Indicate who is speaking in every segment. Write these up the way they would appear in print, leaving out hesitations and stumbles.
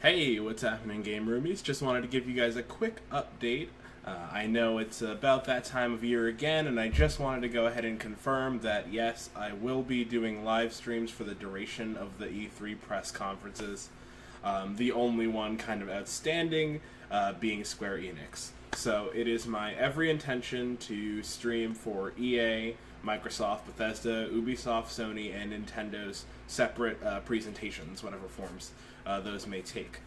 Speaker 1: Hey, what's happening, Game Roomies? Just wanted to give you guys a quick update. I know it's about that time of year again, and I just wanted to go ahead and confirm that yes, I will be doing live streams for the duration of the E3 press conferences. The only one kind of outstanding being Square Enix. So it is my every intention to stream for EA, Microsoft, Bethesda, Ubisoft, Sony, and Nintendo's separate presentations, whatever forms those may take.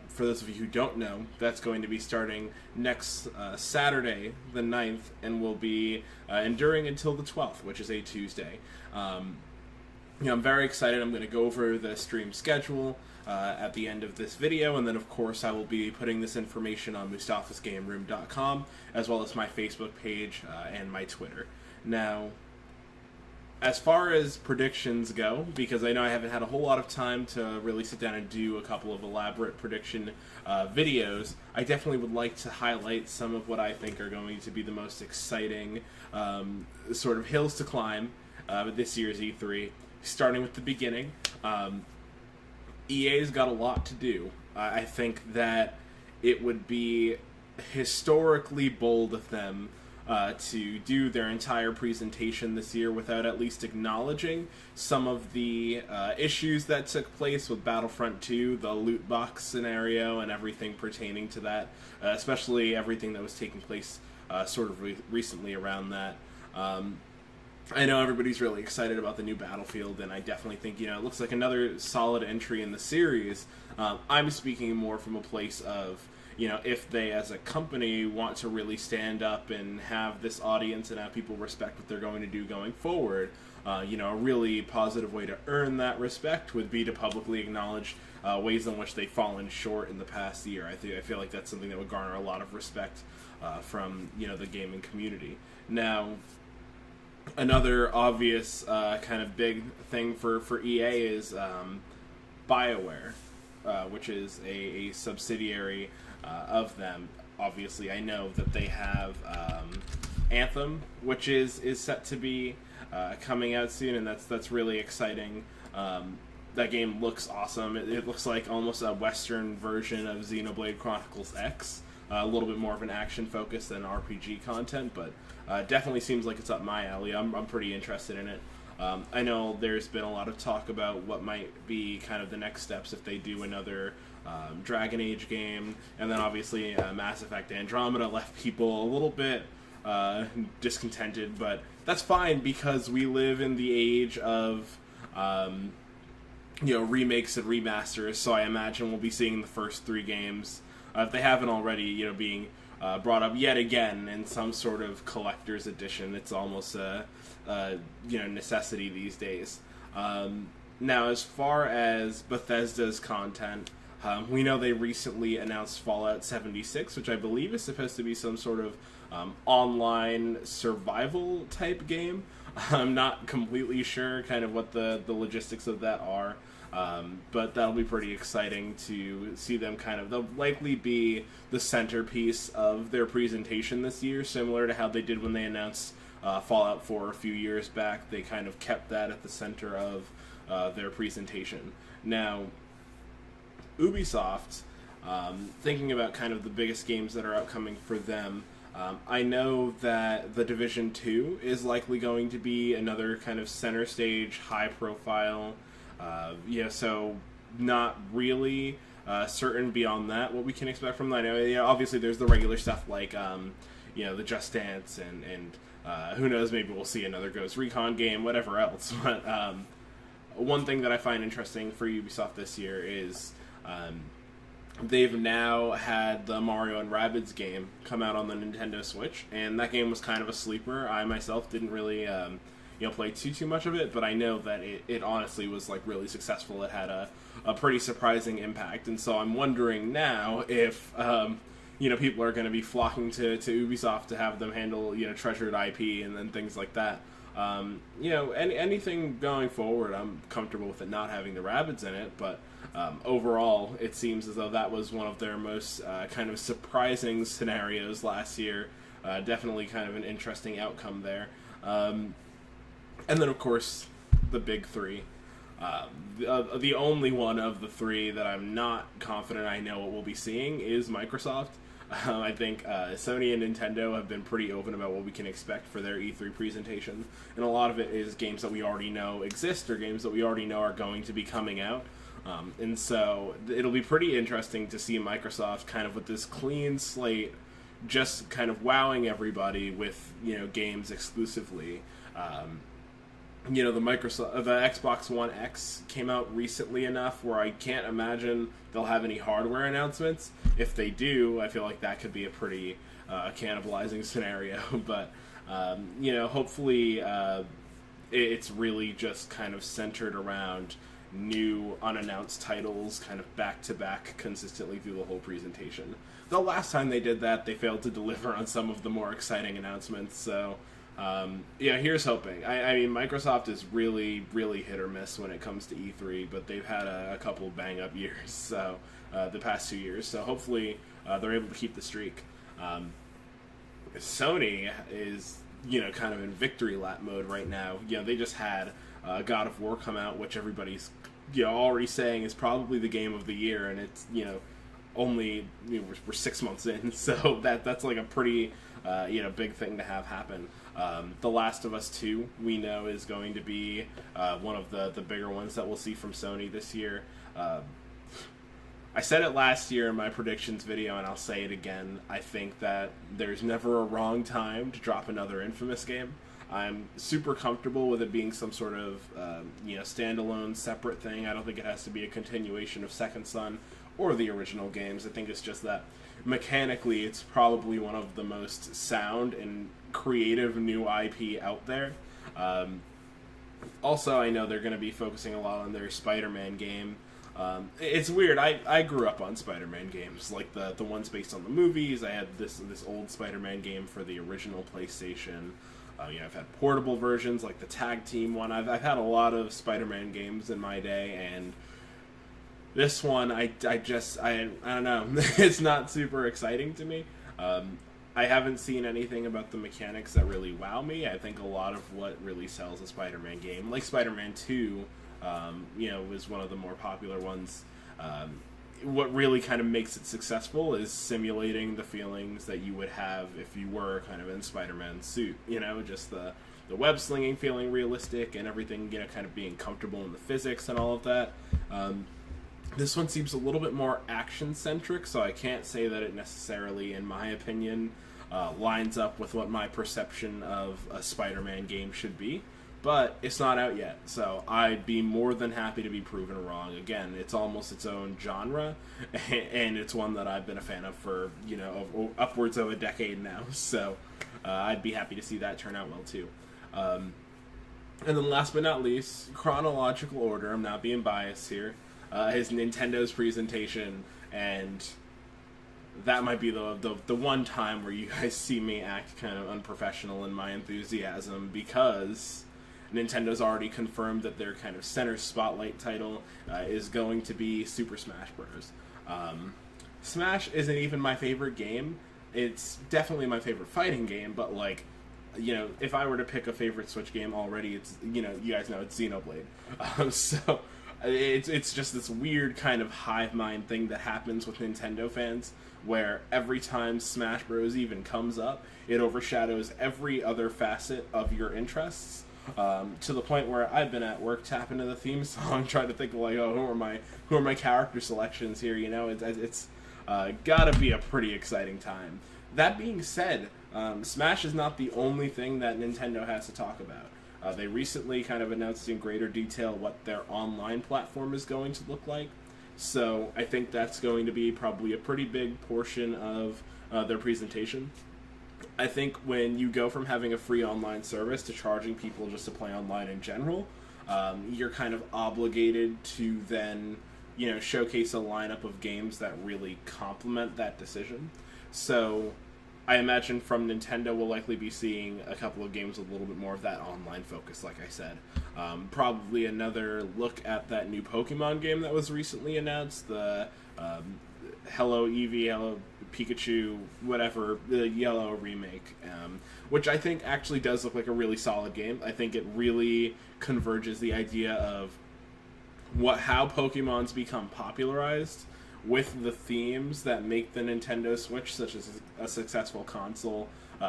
Speaker 1: For those of you who don't know, that's going to be starting next Saturday, the 9th, and will be enduring until the 12th, which is a Tuesday. I'm very excited. I'm going to go over the stream schedule at the end of this video, and then of course I will be putting this information on mustafasgameroom.com, as well as my Facebook page and my Twitter. Now, as far as predictions go, because I know I haven't had a whole lot of time to really sit down and do a couple of elaborate prediction videos, I definitely would like to highlight some of what I think are going to be the most exciting sort of hills to climb with this year's E3. Starting with the beginning, EA's got a lot to do. I think that it would be historically bold of them to do their entire presentation this year without at least acknowledging some of the issues that took place with Battlefront 2, the loot box scenario, and everything pertaining to that, especially everything that was taking place sort of recently around that. I know everybody's really excited about the new Battlefield, and I definitely think, it looks like another solid entry in the series. I'm speaking more from a place of, if they as a company want to really stand up and have this audience and have people respect what they're going to do going forward, a really positive way to earn that respect would be to publicly acknowledge ways in which they've fallen short in the past year. I feel like that's something that would garner a lot of respect from, the gaming community. Now, another obvious kind of big thing for EA is BioWare, which is a subsidiary of them. Obviously, I know that they have Anthem, which is set to be coming out soon, and that's really exciting. That game looks awesome. It looks like almost a Western version of Xenoblade Chronicles X. A little bit more of an action focus than RPG content, but definitely seems like it's up my alley. I'm pretty interested in it. I know there's been a lot of talk about what might be kind of the next steps if they do another Dragon Age game, and then obviously Mass Effect Andromeda left people a little bit discontented, but that's fine because we live in the age of remakes and remasters, so I imagine we'll be seeing the first three games, if they haven't already, being brought up yet again in some sort of collector's edition. It's almost a necessity these days. Now, as far as Bethesda's content, we know they recently announced Fallout 76, which I believe is supposed to be some sort of online survival type game. I'm not completely sure kind of what the logistics of that are. But that'll be pretty exciting to see them they'll likely be the centerpiece of their presentation this year, similar to how they did when they announced Fallout 4 a few years back. They kind of kept that at the center of their presentation. Now, Ubisoft, thinking about kind of the biggest games that are upcoming for them, I know that The Division 2 is likely going to be another kind of center stage, high profile. So not really certain beyond that what we can expect from that. I know, obviously there's the regular stuff like, the Just Dance and who knows, maybe we'll see another Ghost Recon game, whatever else. But one thing that I find interesting for Ubisoft this year is they've now had the Mario and Rabbids game come out on the Nintendo Switch, and that game was kind of a sleeper. I myself didn't really play too much of it, but I know that it honestly was really successful. It had a pretty surprising impact, and so I'm wondering now if people are going to be flocking to Ubisoft to have them handle treasured IP and then things like that. Anything going forward, I'm comfortable with it not having the Rabbids in it, but overall it seems as though that was one of their most kind of surprising scenarios last year. Definitely kind of an interesting outcome there. And then, of course, the big three. The only one of the three that I'm not confident I know what we'll be seeing is Microsoft. I think Sony and Nintendo have been pretty open about what we can expect for their E3 presentation, and a lot of it is games that we already know exist or games that we already know are going to be coming out. And so it'll be pretty interesting to see Microsoft kind of with this clean slate, just kind of wowing everybody with, games exclusively. The Xbox One X came out recently enough where I can't imagine they'll have any hardware announcements. If they do, I feel like that could be a pretty cannibalizing scenario. But hopefully it's really just kind of centered around new unannounced titles kind of back to back consistently through the whole presentation. The last time they did that, they failed to deliver on some of the more exciting announcements. So here's hoping. I mean, Microsoft is really, really hit or miss when it comes to E3, but they've had a couple bang up years, so the past 2 years. So hopefully they're able to keep the streak. Sony is kind of in victory lap mode right now. They just had God of War come out, which everybody's already saying is probably the game of the year, and it's only we're 6 months in, so that's like a pretty big thing to have happen. The Last of Us 2 we know is going to be one of the bigger ones that we'll see from Sony this year. I said it last year in my predictions video, and I'll say it again. I think that there's never a wrong time to drop another Infamous game. I'm super comfortable with it being some sort of standalone, separate thing. I don't think it has to be a continuation of Second Son or the original games. I think it's just that mechanically it's probably one of the most sound and creative new IP out there. Also, I know they're going to be focusing a lot on their Spider-Man game. It's weird. I grew up on Spider-Man games, like the ones based on the movies. I had this old Spider-Man game for the original PlayStation. I've had portable versions like the Tag Team one. I've had a lot of Spider-Man games in my day, and this one I don't know. It's not super exciting to me. I haven't seen anything about the mechanics that really wow me. I think a lot of what really sells a Spider-Man game, like Spider-Man 2, was one of the more popular ones. What really kind of makes it successful is simulating the feelings that you would have if you were kind of in Spider-Man's suit. Just the web slinging feeling realistic and everything, kind of being comfortable in the physics and all of that. This one seems a little bit more action-centric, so I can't say that it necessarily, in my opinion, lines up with what my perception of a Spider-Man game should be. But it's not out yet, so I'd be more than happy to be proven wrong. Again, it's almost its own genre, and it's one that I've been a fan of for, upwards of a decade now. So I'd be happy to see that turn out well, too. And then last but not least, chronological order, I'm not being biased here, is Nintendo's presentation, and that might be the one time where you guys see me act kind of unprofessional in my enthusiasm, because Nintendo's already confirmed that their kind of center spotlight title is going to be Super Smash Bros. Smash isn't even my favorite game. It's definitely my favorite fighting game, but if I were to pick a favorite Switch game already, it's, you guys know it's Xenoblade. So it's just this weird kind of hive mind thing that happens with Nintendo fans, where every time Smash Bros. Even comes up, it overshadows every other facet of your interests. To the point where I've been at work tapping to the theme song, trying to think who are my character selections here. It's gotta be a pretty exciting time. That being said, Smash is not the only thing that Nintendo has to talk about. They recently kind of announced in greater detail what their online platform is going to look like. So I think that's going to be probably a pretty big portion of their presentation. I think when you go from having a free online service to charging people just to play online in general, you're kind of obligated to then, showcase a lineup of games that really complement that decision. So I imagine from Nintendo we'll likely be seeing a couple of games with a little bit more of that online focus, like I said. Probably another look at that new Pokemon game that was recently announced, the Hello Eevee, Hello Pikachu, whatever, the Yellow remake, which I think actually does look like a really solid game. I think it really converges the idea of how Pokemon's become popularized with the themes that make the Nintendo Switch such a successful console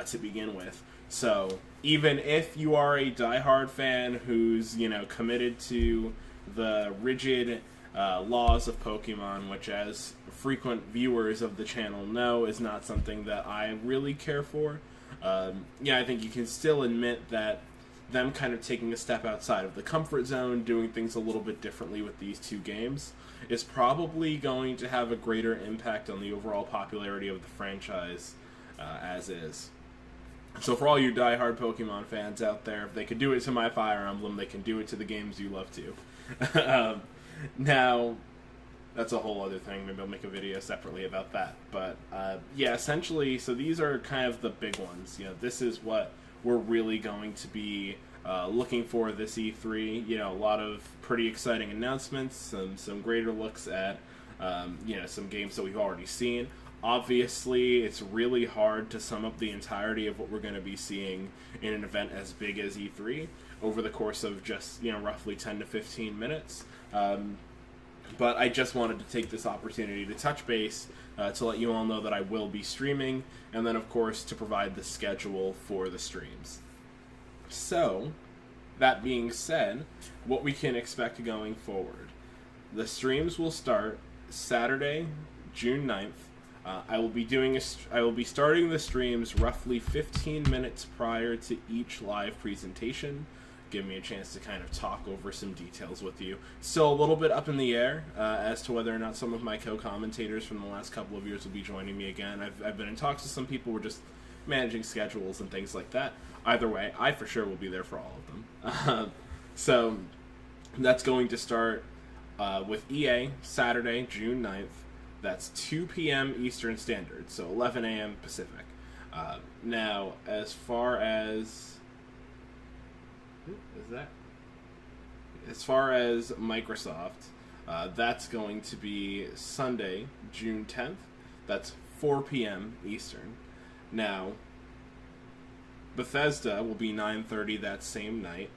Speaker 1: to begin with. So even if you are a diehard fan who's, committed to the rigid laws of Pokemon, which as frequent viewers of the channel know is not something that I really care for, I think you can still admit that them kind of taking a step outside of the comfort zone, doing things a little bit differently with these two games, is probably going to have a greater impact on the overall popularity of the franchise as is. So for all you diehard Pokemon fans out there, if they could do it to my Fire Emblem, they can do it to the games you love too. Now, that's a whole other thing. Maybe I'll make a video separately about that. But essentially, so these are kind of the big ones. This is what we're really going to be looking for this E3. A lot of pretty exciting announcements, some greater looks at some games that we've already seen. Obviously, it's really hard to sum up the entirety of what we're going to be seeing in an event as big as E3 over the course of just roughly 10 to 15 minutes. But I just wanted to take this opportunity to touch base to let you all know that I will be streaming, and then of course to provide the schedule for the streams. So, that being said, what we can expect going forward. The streams will start Saturday, June 9th. I will be starting the streams roughly 15 minutes prior to each live presentation. Give me a chance to kind of talk over some details with you. Still a little bit up in the air as to whether or not some of my co-commentators from the last couple of years will be joining me again. I've been in talks with some people. We're just managing schedules and things like that. Either way, I for sure will be there for all of them. So that's going to start with EA Saturday, June 9th. That's 2 p.m. Eastern Standard, so 11 a.m. Pacific. Now, as far as Microsoft, that's going to be Sunday, June 10th. That's 4 p.m. Eastern. Now, Bethesda will be 9:30 that same night.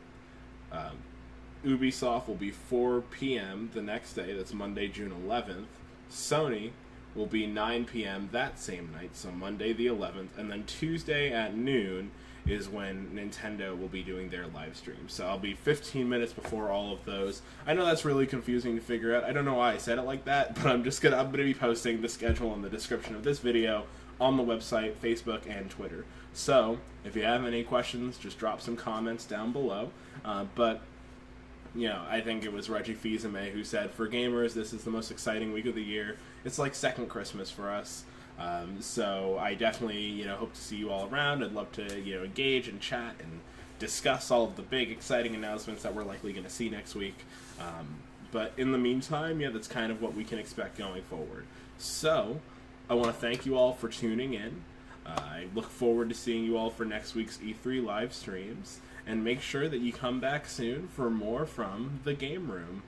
Speaker 1: Ubisoft will be 4 p.m. the next day. That's Monday, June 11th. Sony will be 9 p.m. that same night, so Monday the 11th. And then Tuesday at noon is when Nintendo will be doing their live stream. So I'll be 15 minutes before all of those. I know that's really confusing to figure out. I don't know why I said it like that, but I'm gonna be posting the schedule in the description of this video on the website, Facebook, and Twitter. So if you have any questions, just drop some comments down below. But I think it was Reggie Fils-Aimé who said, for gamers, this is the most exciting week of the year. It's like second Christmas for us. So I definitely, hope to see you all around. I'd love to, engage and chat and discuss all of the big, exciting announcements that we're likely going to see next week. But in the meantime, that's kind of what we can expect going forward. So I want to thank you all for tuning in. I look forward to seeing you all for next week's E3 live streams. And make sure that you come back soon for more from the Game Room.